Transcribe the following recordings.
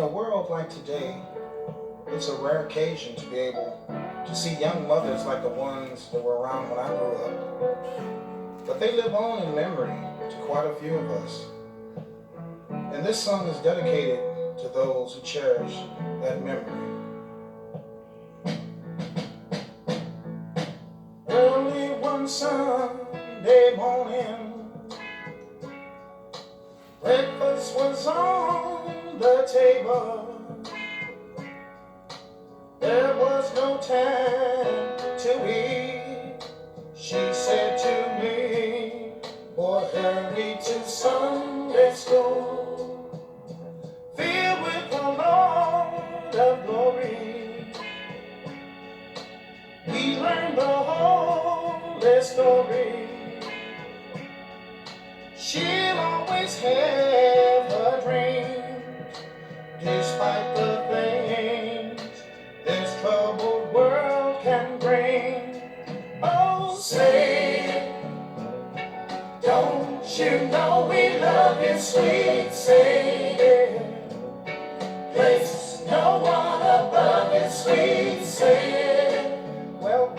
In a world like today, it's a rare occasion to be able to see young mothers like the ones that were around when I grew up. But they live on in memory to quite a few of us. And this song is dedicated to those who cherish that memory. Early one Sunday morning, breakfast was on the table. There was no time to eat. She said to me, boy, hurry to Sunday school, filled with the Lord of glory. We learned the holy story. She'll always have her dreams, despite the things this troubled world can bring. Oh, say, don't you know we love you, sweet Savior? Place no one above you, sweet Savior. Well,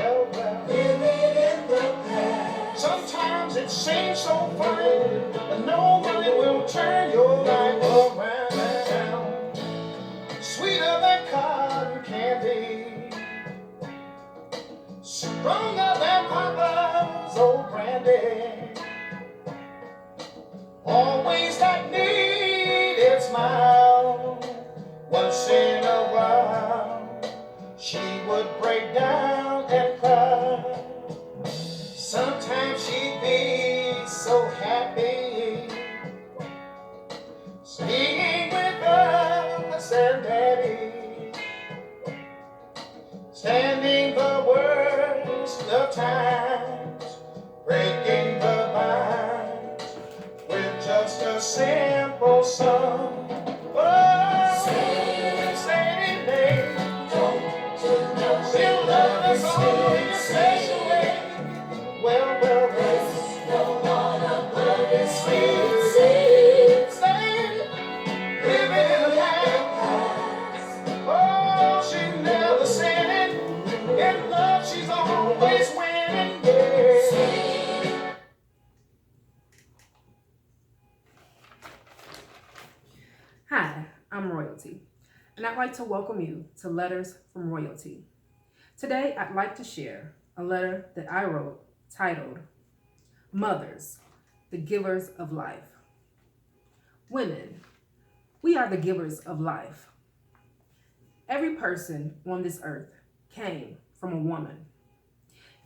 living in the past. Sometimes it seems so fine, but no money will turn your life around. Sweeter than cotton candy, stronger than Papa's old brandy. Always that needed smile. Once in a while, she would break down and cry. Sometimes she'd be so happy, singing with us and Daddy, standing the worst of times, breaking the binds with just a simple song. Oh, say, babe, don't you know she'll love us all in a special way? Well, there's no one above you, sweet, sweet, sweet, living in the past. Oh, she never said it. In love, she's always winning, yeah. Hi, I'm Royalty, and I'd like to welcome you to Letters from Royalty. Today, I'd like to share a letter that I wrote titled, Mothers, the Givers of Life. Women, we are the givers of life. Every person on this earth came from a woman.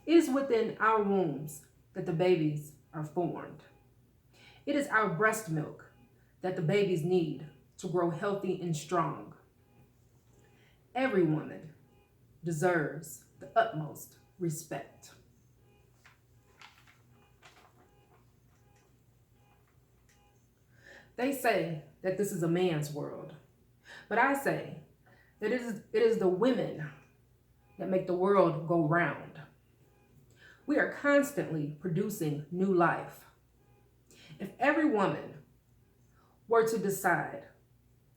It is within our wombs that the babies are formed. It is our breast milk that the babies need to grow healthy and strong. Every woman deserves the utmost respect. They say that this is a man's world, but I say that it is the women that make the world go round. We are constantly producing new life. If every woman were to decide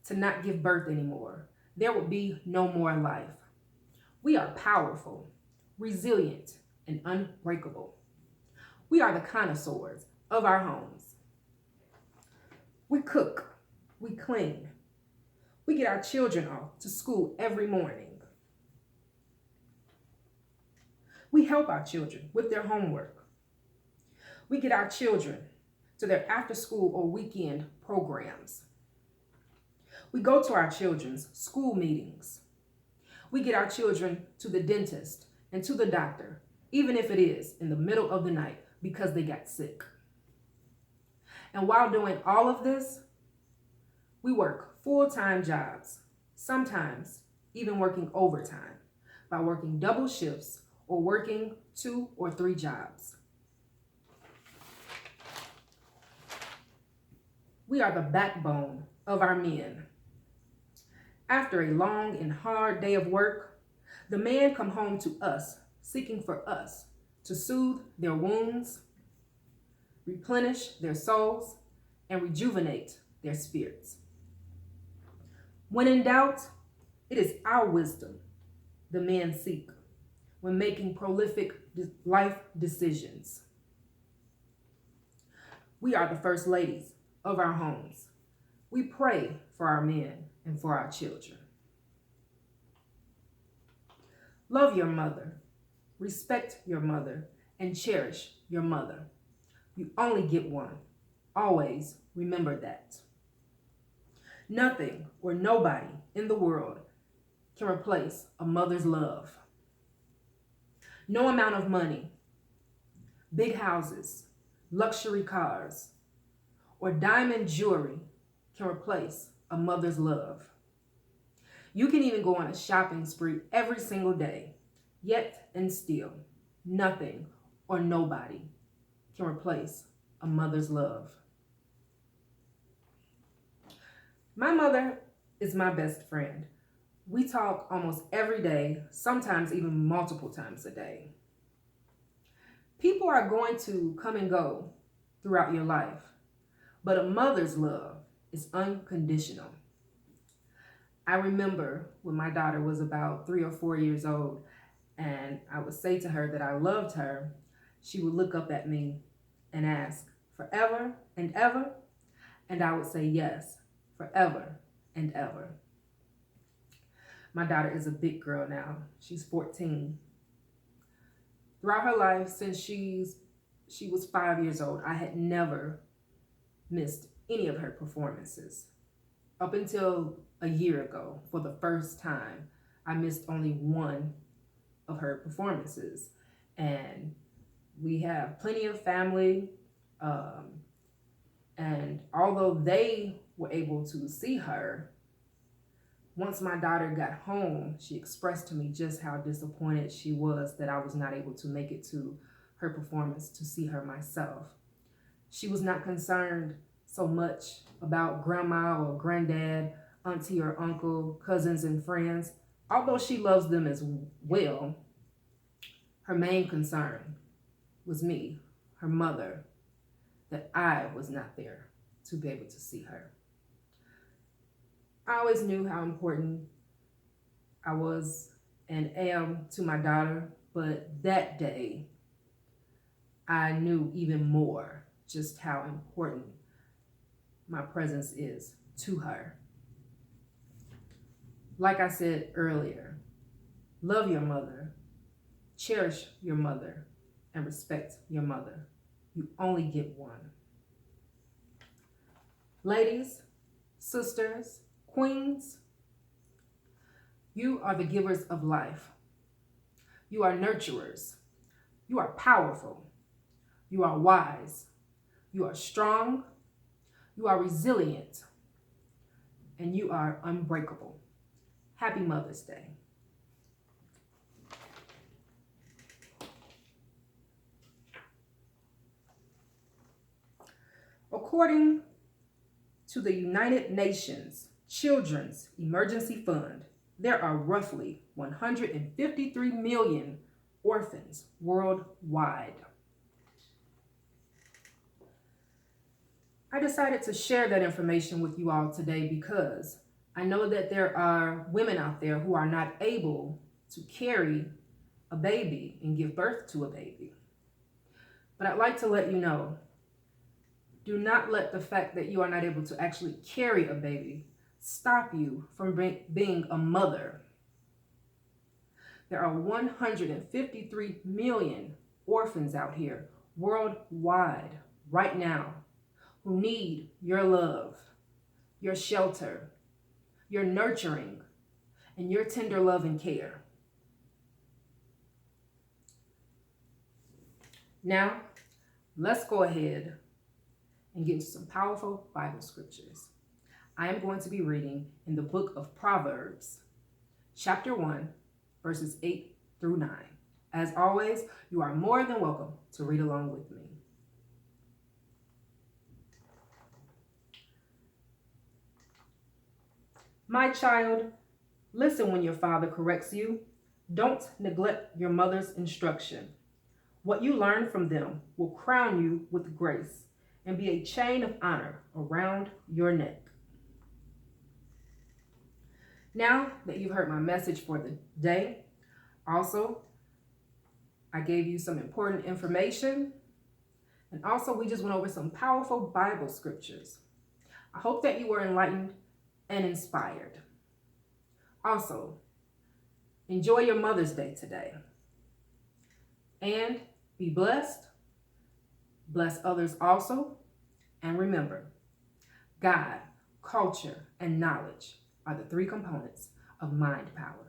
to not give birth anymore, there would be no more life. We are powerful, resilient, and unbreakable. We are the connoisseurs of our homes. We cook, we clean, we get our children off to school every morning. We help our children with their homework. We get our children to their after-school or weekend programs. We go to our children's school meetings. We get our children to the dentist and to the doctor, even if it is in the middle of the night because they got sick. And while doing all of this, we work full-time jobs, sometimes even working overtime by working double shifts or working 2 or 3 jobs. We are the backbone of our men. After a long and hard day of work, the men come home to us, seeking for us to soothe their wounds, replenish their souls, and rejuvenate their spirits. When in doubt, it is our wisdom the men seek when making prolific life decisions. We are the first ladies of our homes. We pray for our men and for our children. Love your mother, respect your mother, and cherish your mother. You only get one. Always remember that. Nothing or nobody in the world can replace a mother's love. No amount of money, big houses, luxury cars, or diamond jewelry can replace a mother's love. You can even go on a shopping spree every single day, yet and still, nothing or nobody can replace a mother's love. My mother is my best friend. We talk almost every day, sometimes even multiple times a day. People are going to come and go throughout your life, but a mother's love is unconditional. I remember when my daughter was about 3 or 4 years old, and I would say to her that I loved her, she would look up at me and ask, "Forever and ever?" And I would say, "Yes, forever and ever." My daughter is a big girl now. She's 14. Throughout her life, since she was 5 years old, I had never missed any of her performances. Up until a year ago, for the first time, I missed only one of her performances. And we have plenty of family. And although they were able to see her, once my daughter got home, she expressed to me just how disappointed she was that I was not able to make it to her performance to see her myself. She was not concerned so much about grandma or granddad, auntie or uncle, cousins and friends. Although she loves them as well, her main concern was me, her mother, that I was not there to be able to see her. I always knew how important I was and am to my daughter, but that day I knew even more just how important my presence is to her. Like I said earlier, love your mother, cherish your mother, and respect your mother. You only get one. Ladies, sisters, queens, you are the givers of life. You are nurturers. You are powerful. You are wise. You are strong. You are resilient. And you are unbreakable. Happy Mother's Day. According to the United Nations Children's Emergency Fund, there are roughly 153 million orphans worldwide. I decided to share that information with you all today because I know that there are women out there who are not able to carry a baby and give birth to a baby. But I'd like to let you know, do not let the fact that you are not able to actually carry a baby stop you from being a mother. There are 153 million orphans out here worldwide right now who need your love, your shelter, your nurturing, and your tender love and care. Now, let's go ahead and get into some powerful Bible scriptures. I am going to be reading in the book of Proverbs, chapter 1, verses 8 through 9. As always, you are more than welcome to read along with me. My child, listen when your father corrects you. Don't neglect your mother's instruction. What you learn from them will crown you with grace and be a chain of honor around your neck. Now that you've heard my message for the day, also, I gave you some important information, and also we just went over some powerful Bible scriptures. I hope that you were enlightened and inspired. Also, enjoy your Mother's Day today. And be blessed. Bless others also. And remember, God, culture, and knowledge are the three components of mind power.